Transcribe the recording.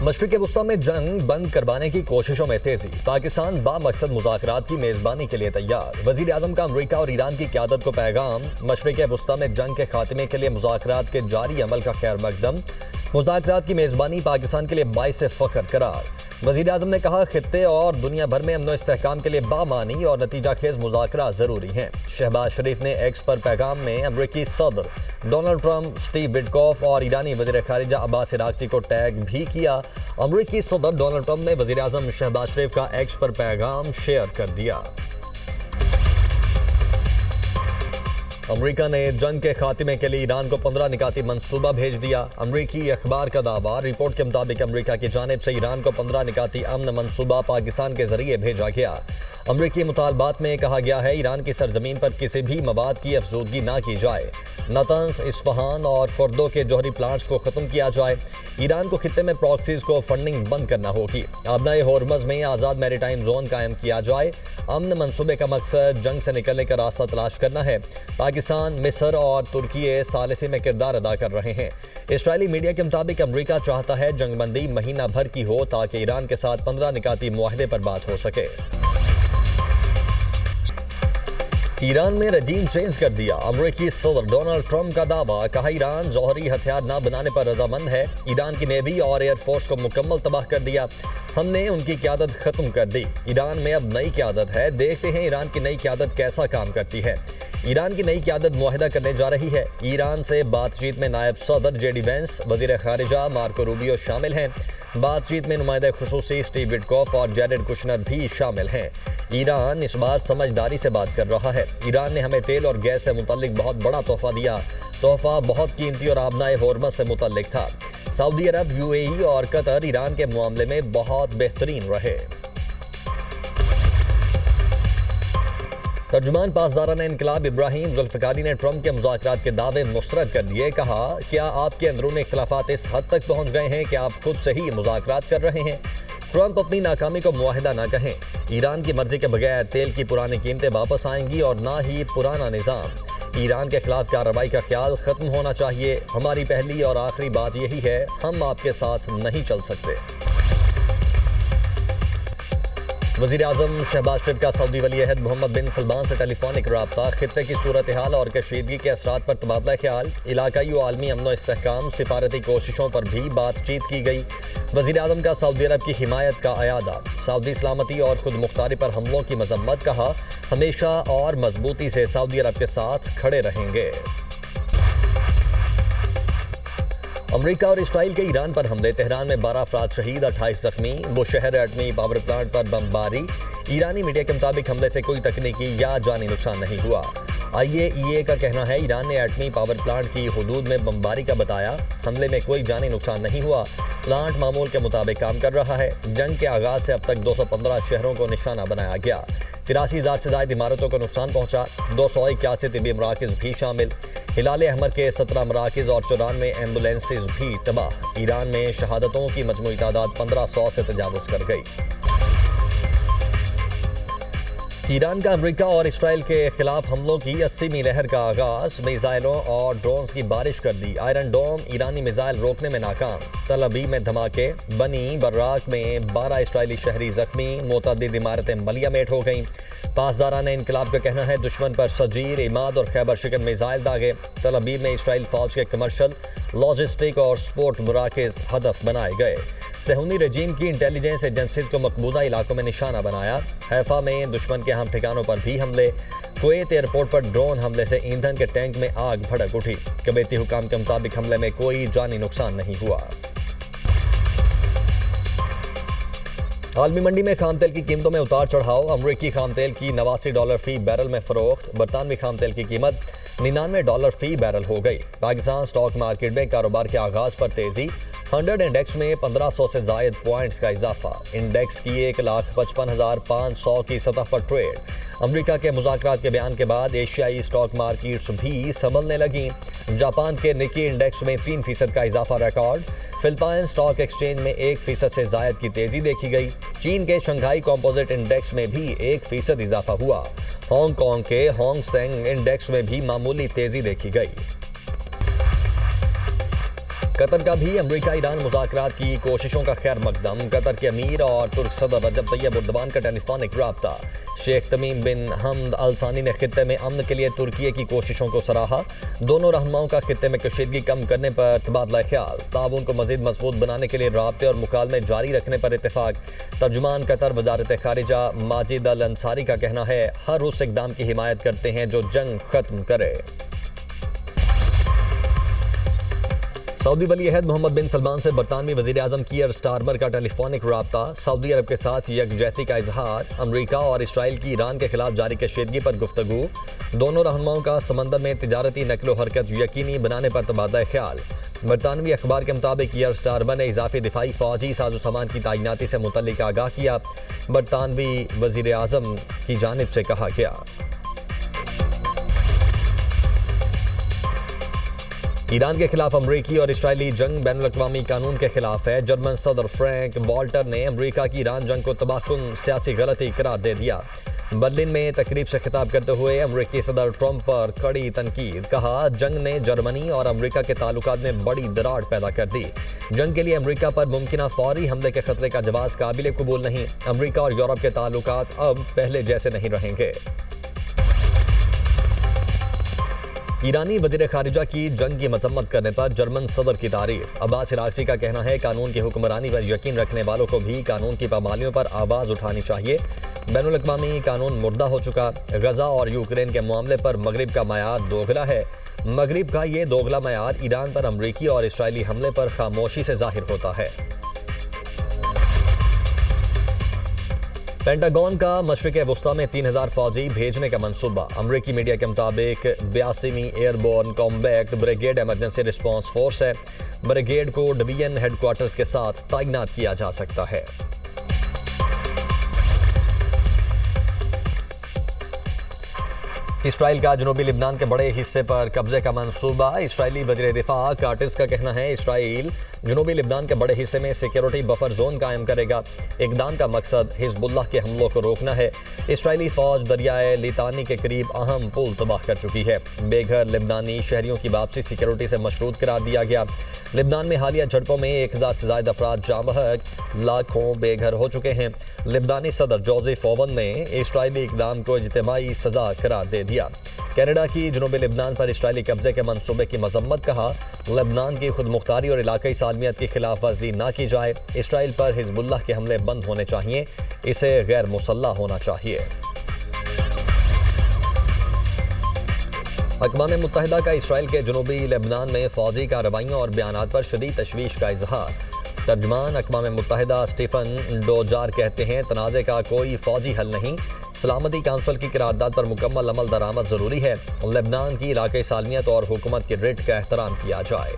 مشرق وسطی میں جنگ بند کروانے کی کوششوں میں تیزی، پاکستان بامقصد مذاکرات کی میزبانی کے لیے تیار۔ وزیر اعظم کا امریکہ اور ایران کی قیادت کو پیغام، مشرق وسطی میں جنگ کے خاتمے کے لیے مذاکرات کے جاری عمل کا خیر مقدم، مذاکرات کی میزبانی پاکستان کے لیے باعث فخر قرار۔ وزیر اعظم نے کہا، خطے اور دنیا بھر میں امن و استحکام کے لیے بامعنی اور نتیجہ خیز مذاکرات ضروری ہیں۔ شہباز شریف نے ایکس پر پیغام میں امریکی صدر ڈونلڈ ٹرمپ، اسٹیو وٹکوف اور ایرانی وزیر خارجہ عباس عراقچی کو ٹیگ بھی کیا۔ امریکی صدر ڈونلڈ ٹرمپ نے وزیر اعظم شہباز شریف کا ایکس پر پیغام شیئر کر دیا۔ امریکہ نے جنگ کے خاتمے کے لیے ایران کو 15 نکاتی منصوبہ بھیج دیا۔ امریکی اخبار کا دعویٰ، رپورٹ کے مطابق امریکہ کی جانب سے ایران کو 15 نکاتی امن منصوبہ پاکستان کے ذریعے بھیجا گیا۔ امریکی مطالبات میں کہا گیا ہے، ایران کی سرزمین پر کسی بھی مواد کی افزودگی نہ کی جائے، نطنز، اصفہان اور فردو کے جوہری پلانٹس کو ختم کیا جائے، ایران کو خطے میں پراکسیز کو فنڈنگ بند کرنا ہوگی، آبنائے ہورمز میں آزاد میری ٹائم زون قائم کیا جائے۔ امن منصوبے کا مقصد جنگ سے نکلنے کا راستہ تلاش کرنا ہے۔ پاکستان، مصر اور ترکی ثالثی میں کردار ادا کر رہے ہیں۔ اسرائیلی میڈیا کے مطابق امریکہ چاہتا ہے جنگ بندی مہینہ بھر کی ہو تاکہ ایران کے ساتھ 15 نکاتی معاہدے پر بات ہو سکے۔ ایران نے رجیم چینج کر دیا، امریکی صدر ڈونلڈ ٹرمپ کا دعویٰ، کہا ایران جوہری ہتھیار نہ بنانے پر رضامند ہے، ایران کی نیوی اور ایئر فورس کو مکمل تباہ کر دیا، ہم نے ان کی قیادت ختم کر دی، ایران میں اب نئی قیادت ہے، دیکھتے ہیں ایران کی نئی قیادت کیسا کام کرتی ہے۔ ایران کی نئی قیادت معاہدہ کرنے جا رہی ہے۔ ایران سے بات چیت میں نائب صدر جے ڈی وینس، وزیر خارجہ مارکو روبیو شامل ہیں۔ بات چیت میں نمائندہ خصوصی اسٹیو وٹکوف اور جیریڈ کشنر بھی شامل ہیں۔ ایران اس بار سمجھداری سے بات کر رہا ہے۔ ایران نے ہمیں تیل اور گیس سے متعلق بہت بڑا تحفہ دیا، تحفہ بہت قیمتی اور آبنائے ہورمز سے متعلق تھا۔ سعودی عرب، یو اے ای اور قطر ایران کے معاملے میں بہت بہترین رہے۔ ترجمان پاسداران انقلاب ابراہیم ذوالفقاری نے ٹرمپ کے مذاکرات کے دعوے مسترد کر دیے، کہا، کیا آپ کے اندرونی اختلافات اس حد تک پہنچ گئے ہیں کہ آپ خود سے ہی مذاکرات کر رہے ہیں؟ ٹرمپ اپنی ناکامی کو معاہدہ نہ کہیں، ایران کی مرضی کے بغیر تیل کی پرانی قیمتیں واپس آئیں گی اور نہ ہی پرانا نظام۔ ایران کے خلاف کارروائی کا خیال ختم ہونا چاہیے، ہماری پہلی اور آخری بات یہی ہے، ہم آپ کے ساتھ نہیں چل سکتے۔ وزیر اعظم شہباز شریف کا سعودی ولی عہد محمد بن سلمان سے ٹیلی فونک رابطہ، خطے کی صورتحال اور کشیدگی کے اثرات پر تبادلہ خیال، علاقائی و عالمی امن و استحکام، سفارتی کوششوں پر بھی بات چیت کی گئی۔ وزیر اعظم کا سعودی عرب کی حمایت کا اعادہ، سعودی سلامتی اور خود مختاری پر حملوں کی مذمت، کہا، ہمیشہ اور مضبوطی سے سعودی عرب کے ساتھ کھڑے رہیں گے۔ امریکہ اور اسرائیل کے ایران پر حملے، تہران میں 12 افراد شہید، 28 زخمی، بوشہر ایٹمی پاور پلانٹ پر بمباری، ایرانی میڈیا کے مطابق حملے سے کوئی تکنیکی یا جانی نقصان نہیں ہوا۔ آئی اے ای اے کا کہنا ہے، ایران نے ایٹمی پاور پلانٹ کی حدود میں بمباری کا بتایا، حملے میں کوئی جانی نقصان نہیں ہوا، پلانٹ معمول کے مطابق کام کر رہا ہے۔ جنگ کے آغاز سے اب تک 215 شہروں کو نشانہ بنایا گیا، 83,000 سے زائد عمارتوں کو نقصان پہنچا، 281 طبی مراکز بھی شامل، ہلال احمر کے 17 مراکز اور 94 ایمبولینسز بھی تباہ۔ ایران میں شہادتوں کی مجموعی تعداد 1500 سے تجاوز کر گئی۔ ایران کا امریکہ اور اسرائیل کے خلاف حملوں کی 80ویں لہر کا آغاز، میزائلوں اور ڈرونز کی بارش کر دی، آئرن ڈوم ایرانی میزائل روکنے میں ناکام، تل ابیب میں دھماکے، بنی براق میں 12 اسرائیلی شہری زخمی، متعدد عمارتیں ملیہ میٹ ہو گئیں۔ پاسداران انقلاب کا کہنا ہے، دشمن پر سجیر، عماد اور خیبر شکن میزائل داغے، تل ابیب میں اسرائیل فوج کے کمرشل، لاجسٹک اور سپورٹ مراکز ہدف بنائے گئے۔ صہیونی رجیم کی انٹیلیجنس ایجنسیز کو مقبوضہ علاقوں میں نشانہ بنایا، حیفا میں دشمن کے اہم ٹھکانوں پر بھی حملے، کویت ایئرپورٹ پر ڈرون حملے سے ایندھن کے ٹینک میں آگ بھڑک اٹھی، کویتی حکام کے مطابق حملے میں کوئی جانی نقصان نہیں ہوا۔ عالمی منڈی میں خام تیل کی قیمتوں میں اتار چڑھاؤ، امریکی خام تیل کی $89 فی بیرل میں فروخت، برطانوی خام تیل کی قیمت $99 فی بیرل ہو گئی۔ پاکستان سٹاک مارکیٹ میں کاروبار کے آغاز پر تیزی، 100 انڈیکس میں 1500 سے زائد پوائنٹس کا اضافہ، انڈیکس کی 1,55,500 کی سطح پر ٹریڈ۔ امریکہ کے مذاکرات کے بیان کے بعد ایشیائی سٹاک مارکیٹس بھی سنبھلنے لگیں، جاپان کے نکی انڈیکس میں 3% کا اضافہ ریکارڈ، فلپائن سٹاک ایکسچینج میں 1% سے زائد کی تیزی دیکھی گئی، چین کے شنگھائی کمپوزٹ انڈیکس میں بھی 1% اضافہ ہوا، ہانگ کانگ کے ہانگ سینگ انڈیکس میں بھی معمولی تیزی دیکھی گئی۔ قطر کا بھی امریکہ ایران مذاکرات کی کوششوں کا خیر مقدم۔ قطر کے امیر اور ترک صدر رجب طیب اردوان کا ٹیلی فونک رابطہ۔ شیخ تمیم بن حمد ال ثانی نے خطے میں امن کے لیے ترکی کی کوششوں کو سراہا۔ دونوں رہنماؤں کا خطے میں کشیدگی کم کرنے پر تبادلہ خیال، تعاون کو مزید مضبوط بنانے کے لیے رابطے اور مکالمے جاری رکھنے پر اتفاق۔ ترجمان قطر وزارت خارجہ ماجد ال انصاری کا کہنا ہے، ہر اس اقدام کی حمایت کرتے ہیں جو جنگ ختم کرے۔ سعودی ولی عہد محمد بن سلمان سے برطانوی وزیر اعظم کیئر سٹارمر کا ٹیلی فونک رابطہ۔ سعودی عرب کے ساتھ یکجہتی کا اظہار، امریکہ اور اسرائیل کی ایران کے خلاف جاری کشیدگی پر گفتگو۔ دونوں رہنماؤں کا سمندر میں تجارتی نقل و حرکت یقینی بنانے پر تبادلہ خیال۔ برطانوی اخبار کے مطابق کیئر سٹارمر نے اضافی دفاعی فوجی ساز و سامان کی تعیناتی سے متعلق آگاہ کیا۔ برطانوی وزیر اعظم کی جانب سے کہا گیا، ایران کے خلاف امریکی اور اسرائیلی جنگ بین الاقوامی قانون کے خلاف ہے۔ جرمن صدر فرینک والٹر نے امریکہ کی ایران جنگ کو تباہ کن سیاسی غلطی قرار دے دیا۔ برلن میں تقریب سے خطاب کرتے ہوئے امریکی صدر ٹرمپ پر کڑی تنقید، کہا جنگ نے جرمنی اور امریکہ کے تعلقات میں بڑی دراڑ پیدا کر دی۔ جنگ کے لیے امریکہ پر ممکنہ فوری حملے کے خطرے کا جواز قابل قبول نہیں۔ امریکہ اور یورپ کے تعلقات اب پہلے جیسے نہیں رہیں گے۔ ایرانی وزیر خارجہ کی جنگ کی مذمت کرنے پر جرمن صدر کی تعریف۔ عباس عراقچی کا کہنا ہے، قانون کی حکمرانی پر یقین رکھنے والوں کو بھی قانون کی پابندیوں پر آواز اٹھانی چاہیے۔ بین الاقوامی قانون مردہ ہو چکا۔ غزہ اور یوکرین کے معاملے پر مغرب کا معیار دوگلا ہے۔ مغرب کا یہ دوگلا معیار ایران پر امریکی اور اسرائیلی حملے پر خاموشی سے ظاہر ہوتا ہے۔ پینٹاگون کا مشرق وسطی میں 3000 فوجی بھیجنے کا منصوبہ۔ امریکی میڈیا کے مطابق 82ویں airborne combat brigade emergency response force ہے۔ بریگیڈ کو ڈویژن ہیڈ کوارٹرز کے ساتھ تعینات کیا جا سکتا ہے۔ اسرائیل کا جنوبی لبنان کے بڑے حصے پر قبضے کا منصوبہ۔ اسرائیلی وزیر دفاع کارٹس کا کہنا ہے، اسرائیل جنوبی لبنان کے بڑے حصے میں سیکیورٹی بفر زون قائم کرے گا۔ اقدام کا مقصد حزب اللہ کے حملوں کو روکنا ہے۔ اسرائیلی فوج دریائے لیتانی کے قریب اہم پل تباہ کر چکی ہے۔ بے گھر لبنانی شہریوں کی واپسی سیکیورٹی سے مشروط قرار دیا گیا۔ لبنان میں حالیہ جھڑپوں میں 1000 سے زائد افراد جاں بحق، لاکھوں بے گھر ہو چکے ہیں۔ لبنانی صدر جوزف اوون نے اسرائیلی اقدام کو اجتماعی سزا قرار دے دیا۔ کینیڈا کی جنوبی لبنان پر اسرائیلی قبضے کے منصوبے کی مذمت، کہا لبنان کی خود مختاری اور علاقائی سالمیت کی خلاف ورزی نہ کی جائے۔ اسرائیل پر حزب اللہ کے حملے بند ہونے چاہیے، اسے غیر مسلح ہونا چاہیے۔ اقوام متحدہ کا اسرائیل کے جنوبی لبنان میں فوجی کارروائیوں اور بیانات پر شدید تشویش کا اظہار۔ ترجمان اقوام متحدہ اسٹیفن ڈوجار کہتے ہیں، تنازع کا کوئی فوجی حل نہیں، سلامتی کونسل کی قرارداد پر مکمل عمل درآمد ضروری ہے۔ لبنان کی علاقائی سالمیت اور حکومت کی رٹ کا احترام کیا جائے۔